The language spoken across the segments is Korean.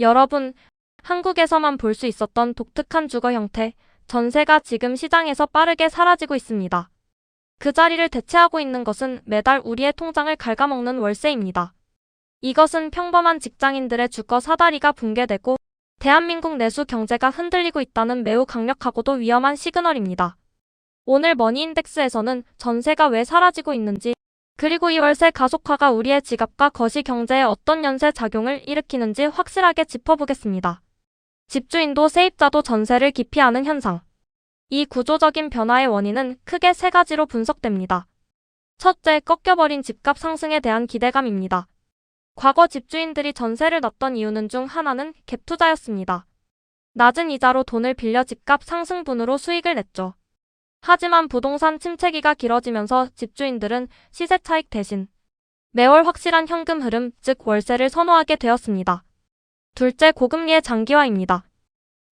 여러분, 한국에서만 볼 수 있었던 독특한 주거 형태, 전세가 지금 시장에서 빠르게 사라지고 있습니다. 그 자리를 대체하고 있는 것은 매달 우리의 통장을 갉아먹는 월세입니다. 이것은 평범한 직장인들의 주거 사다리가 붕괴되고 대한민국 내수 경제가 흔들리고 있다는 매우 강력하고도 위험한 시그널입니다. 오늘 머니인덱스에서는 전세가 왜 사라지고 있는지, 그리고 이 월세 가속화가 우리의 지갑과 거시 경제에 어떤 연쇄 작용을 일으키는지 확실하게 짚어보겠습니다. 집주인도 세입자도 전세를 기피하는 현상. 이 구조적인 변화의 원인은 크게 세 가지로 분석됩니다. 첫째, 꺾여버린 집값 상승에 대한 기대감입니다. 과거 집주인들이 전세를 놨던 이유는 중 하나는 갭 투자였습니다. 낮은 이자로 돈을 빌려 집값 상승분으로 수익을 냈죠. 하지만 부동산 침체기가 길어지면서 집주인들은 시세 차익 대신 매월 확실한 현금 흐름, 즉 월세를 선호하게 되었습니다. 둘째, 고금리의 장기화입니다.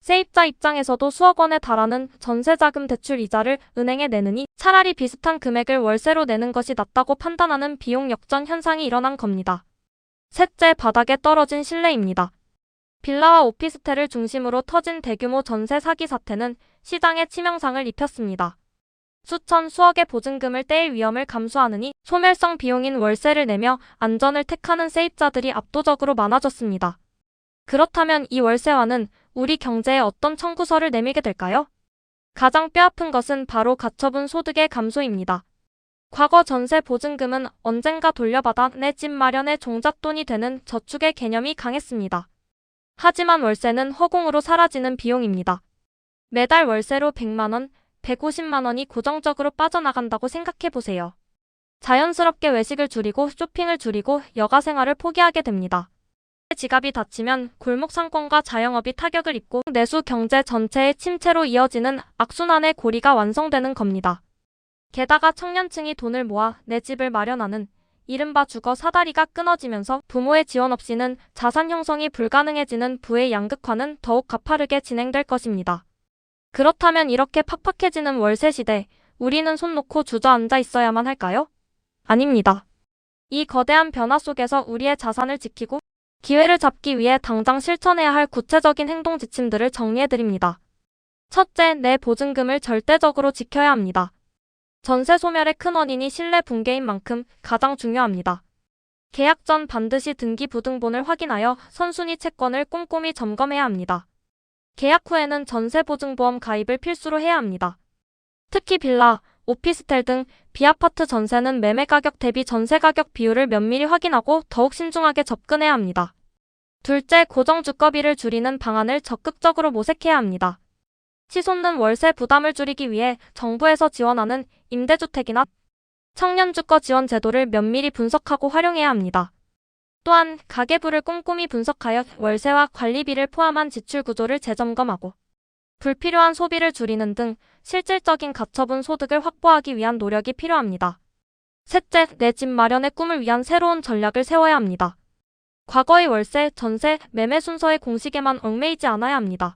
세입자 입장에서도 수억 원에 달하는 전세자금 대출 이자를 은행에 내느니 차라리 비슷한 금액을 월세로 내는 것이 낫다고 판단하는 비용 역전 현상이 일어난 겁니다. 셋째, 바닥에 떨어진 신뢰입니다. 빌라와 오피스텔을 중심으로 터진 대규모 전세 사기 사태는 시장에 치명상을 입혔습니다. 수천, 수억의 보증금을 떼일 위험을 감수하느니 소멸성 비용인 월세를 내며 안전을 택하는 세입자들이 압도적으로 많아졌습니다. 그렇다면 이 월세화는 우리 경제에 어떤 청구서를 내밀게 될까요? 가장 뼈아픈 것은 바로 가처분 소득의 감소입니다. 과거 전세 보증금은 언젠가 돌려받아 내 집 마련의 종잣돈이 되는 저축의 개념이 강했습니다. 하지만 월세는 허공으로 사라지는 비용입니다. 매달 월세로 100만 원, 150만 원이 고정적으로 빠져나간다고 생각해보세요. 자연스럽게 외식을 줄이고 쇼핑을 줄이고 여가 생활을 포기하게 됩니다. 지갑이 닫히면 골목 상권과 자영업이 타격을 입고 내수 경제 전체의 침체로 이어지는 악순환의 고리가 완성되는 겁니다. 게다가 청년층이 돈을 모아 내 집을 마련하는 이른바 주거 사다리가 끊어지면서 부모의 지원 없이는 자산 형성이 불가능해지는 부의 양극화는 더욱 가파르게 진행될 것입니다. 그렇다면 이렇게 팍팍해지는 월세 시대, 우리는 손 놓고 주저앉아 있어야만 할까요? 아닙니다. 이 거대한 변화 속에서 우리의 자산을 지키고 기회를 잡기 위해 당장 실천해야 할 구체적인 행동 지침들을 정리해드립니다. 첫째, 내 보증금을 절대적으로 지켜야 합니다. 전세 소멸의 큰 원인이 신뢰 붕괴인 만큼 가장 중요합니다. 계약 전 반드시 등기부등본을 확인하여 선순위 채권을 꼼꼼히 점검해야 합니다. 계약 후에는 전세보증보험 가입을 필수로 해야 합니다. 특히 빌라, 오피스텔 등 비아파트 전세는 매매가격 대비 전세가격 비율을 면밀히 확인하고 더욱 신중하게 접근해야 합니다. 둘째, 고정주거비를 줄이는 방안을 적극적으로 모색해야 합니다. 치솟는 월세 부담을 줄이기 위해 정부에서 지원하는 임대주택이나 청년주거 지원 제도를 면밀히 분석하고 활용해야 합니다. 또한 가계부를 꼼꼼히 분석하여 월세와 관리비를 포함한 지출 구조를 재점검하고 불필요한 소비를 줄이는 등 실질적인 가처분 소득을 확보하기 위한 노력이 필요합니다. 셋째, 내 집 마련의 꿈을 위한 새로운 전략을 세워야 합니다. 과거의 월세, 전세, 매매 순서의 공식에만 얽매이지 않아야 합니다.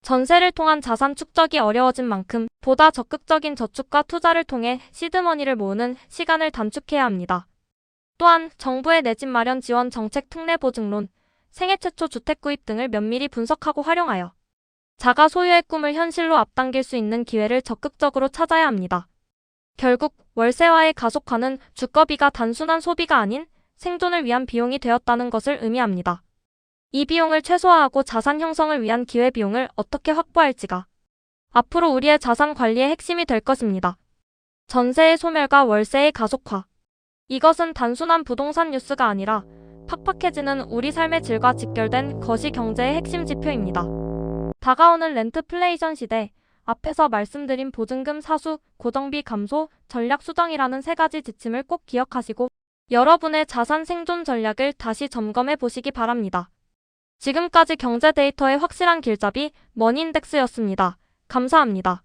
전세를 통한 자산 축적이 어려워진 만큼 보다 적극적인 저축과 투자를 통해 시드머니를 모으는 시간을 단축해야 합니다. 또한 정부의 내 집 마련 지원 정책 특례보증론, 생애 최초 주택 구입 등을 면밀히 분석하고 활용하여 자가 소유의 꿈을 현실로 앞당길 수 있는 기회를 적극적으로 찾아야 합니다. 결국 월세화의 가속화는 주거비가 단순한 소비가 아닌 생존을 위한 비용이 되었다는 것을 의미합니다. 이 비용을 최소화하고 자산 형성을 위한 기회비용을 어떻게 확보할지가 앞으로 우리의 자산 관리의 핵심이 될 것입니다. 전세의 소멸과 월세의 가속화. 이것은 단순한 부동산 뉴스가 아니라 팍팍해지는 우리 삶의 질과 직결된 거시 경제의 핵심 지표입니다. 다가오는 렌트플레이션 시대, 앞에서 말씀드린 보증금 사수, 고정비 감소, 전략 수정이라는 세 가지 지침을 꼭 기억하시고 여러분의 자산 생존 전략을 다시 점검해 보시기 바랍니다. 지금까지 경제 데이터의 확실한 길잡이 머니인덱스였습니다. 감사합니다.